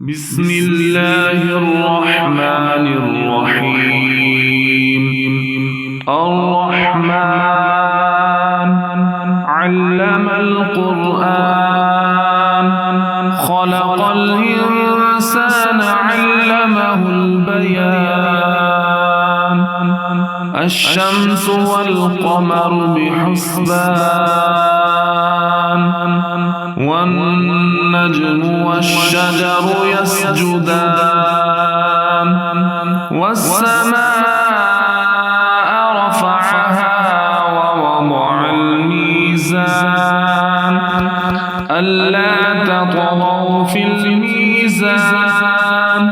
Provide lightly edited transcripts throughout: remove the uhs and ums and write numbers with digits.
بسم الله الرحمن الرحيم. الرحمن علم القرآن خلق الإنسان علمه البيان. الشمس والقمر بحسبان والنجم والشجر يسجدان. والسماء رفعها ووضع الميزان ألا تطغوا في الميزان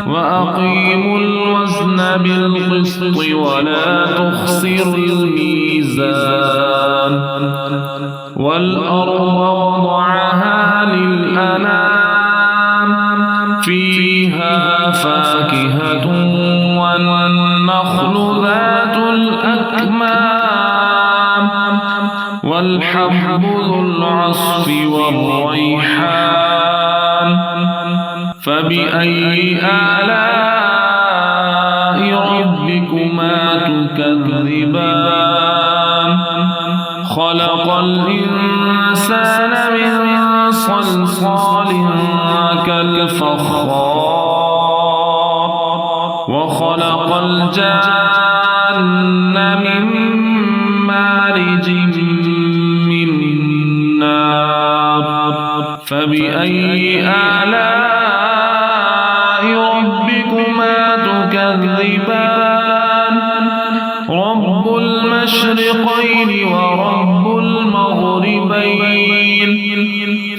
وأقيموا الوزن بالقسط ولا تخسروا الميزان. والأرض وضعها للأنام فيها فاكهة والنخل ذات الأكمام والحب ذو العصف والريحان. فبأي آلاء ربكما تكذبان. خلق الإنسان من صلصال كالفخار وخلق الجان من مارج من نار. فبأي آلاء ربكما تكذبان. رب المشرقين ورب المغربين.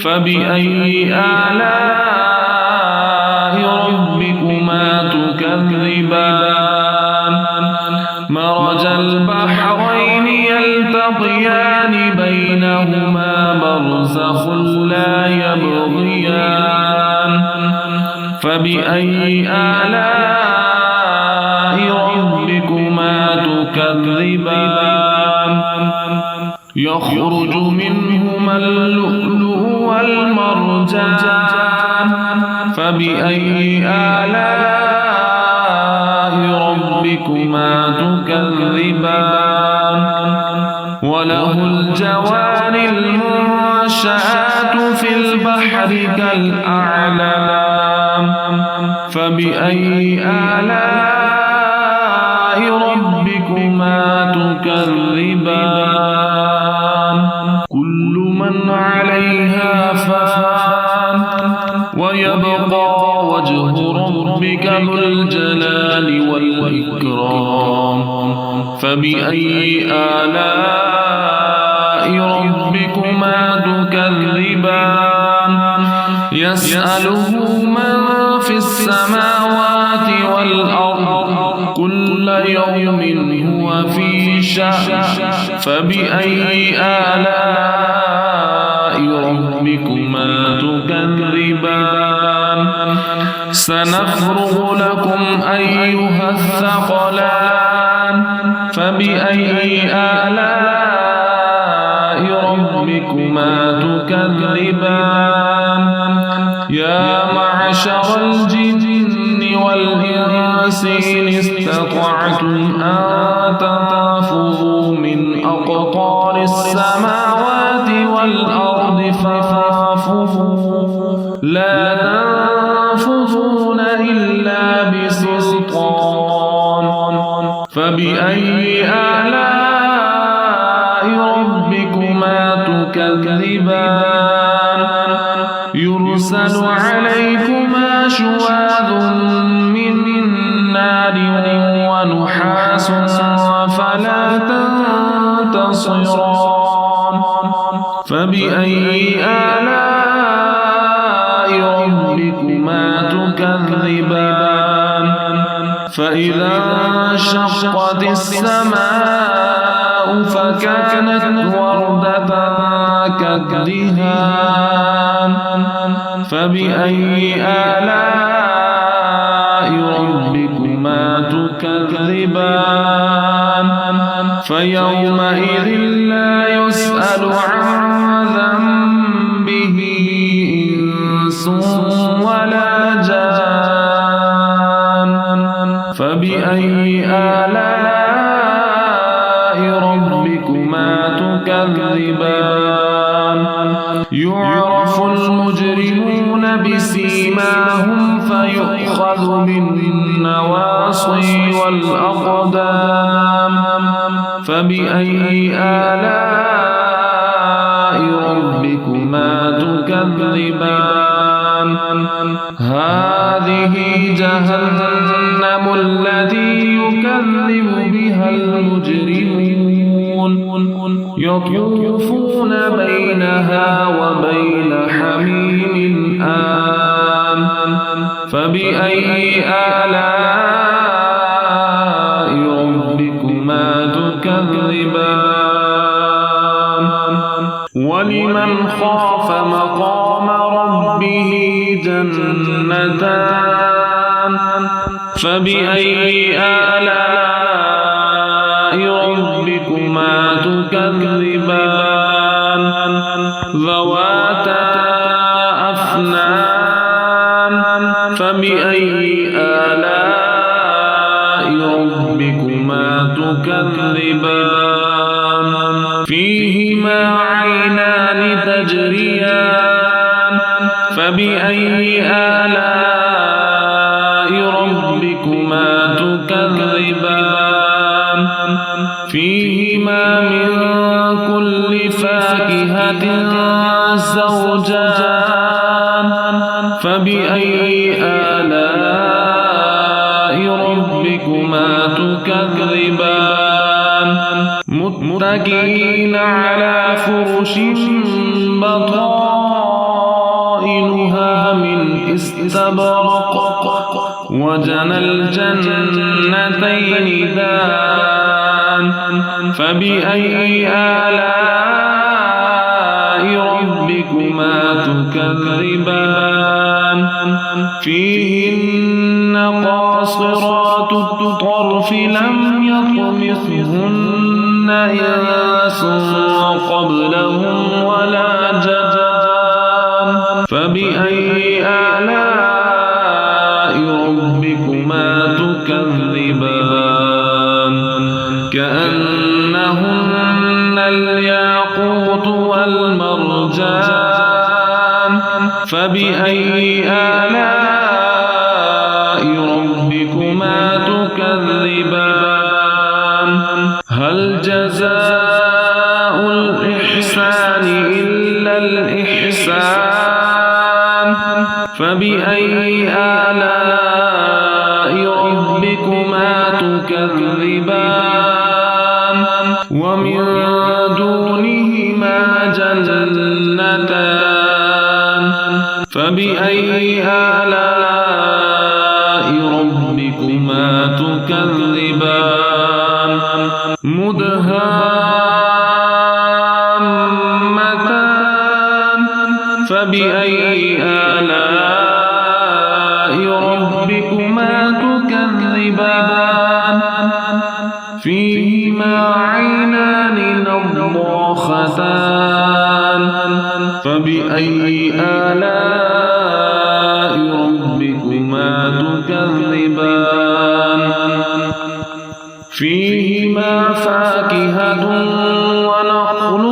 فبأي آلاء ربكما تكذبان. مرج البحرين يلتقيان بينهما برزخ لا يبغيان. فبأي آلاء ربكما تكذبان. يخرج منهما اللؤلؤ والمرجان. فبأي آلاء ربكما تكذبان. وله الجوار المنشآت في البحر كالأعلام. فبأي آلاء ربكما تكذبان. كل من عليها فان ويبقى وجه ربك ذو الجلال والإكرام. فبأي آلاء ربكما تكذبان. يسأله من في السماوات والأرض كل يوم هو في شأن. فبأي آلاء ربكما تكذبان. سنفرغ لكم أيها الثقلان. فبأي آلاء ربكما تكذبان. يا معشر الجن والإنس إن استطعتم أن تنفذوا من أقطار السماوات والأرض فانفذوا لا تنفذون إلا بسلطان. فبأي آلاء ربكما تكذبان. يرسل عليكما شواظ من نار ونحاس فلا تنتصران. فبأي آلاء ربكما تكذبان. فإذا انشقت السماء فكانت وردة كالدهان. فبأي آلاء ربكما تكذبان. فيومئذ لا يسأل عن ذنبه إنس ولا فبأي آلاء ربكما تكذبان يعرف المجرمون بسيماهم فيؤخذ بالنواصي والأقدام فبأي آلاء ربكما تكذبان هذه جهنم التي يكذب بها المجرمون يطوفون بينها وبين حميم آن فبأي آلاء ربكما تكذبان ولمن خاف مقام ربه جنتان فبأي آلاء ربكما تكذبان ذواتا أفنان فبأي آلاء ربكما تكذبان فيهما عينان تجريان فبأي آلاء ربكما تكذبان فيهما من كل فاكهة زوجان فبأي آلاء ربكما تكذبان متكئين على فرش بطائنها من استبرق وجنى الجنتين دان فبأي آلاء ربكما تكذبان فيهن قاصرات الطرف لم يطمثهن إنس قبلهم ولا جان فبأي آلاء ربكما تكذبان كأنهن الياقوت والمرجان فبأي آلاء ربكما تكذبان هل جزاء الإحسان إلا الإحسان فبأي آلاء ربكما تكذبان ومن دونهما جنتان فبأي آلاء ربكما تكذبان مدهامتان فبأي آلاء ربكما تكذبان فيهما عينان نضاختان فبأي آلاء ربكما تكذبان فيهما فاكهة ونخل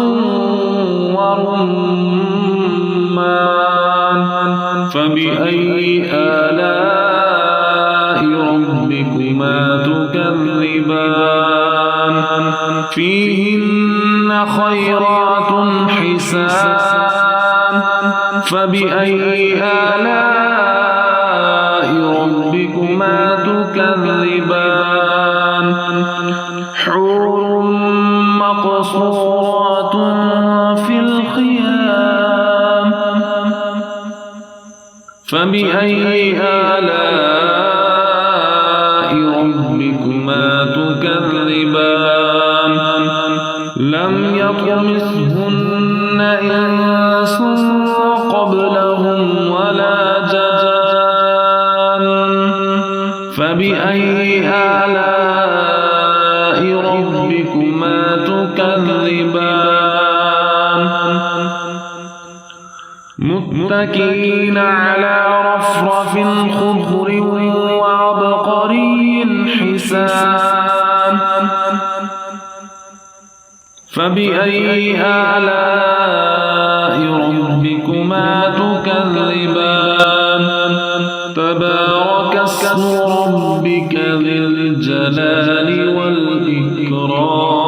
ورمان فبأي آلاء ربكما تكذبان فيهن خيرات حسان فبأي آلاء ربكما تكذبان حور مقصورات في الخيام فبأي آلاء ربكما تكذبان لم يطمثهن إنس قبلهم ولا جان فبأي آلاء ربكما تكذبان متكئين على رفرف خضر وعبقري حسان حسان فبأي آلاء ربكما تكذبان تبارك اسم ربك ذي الجلال والإكرام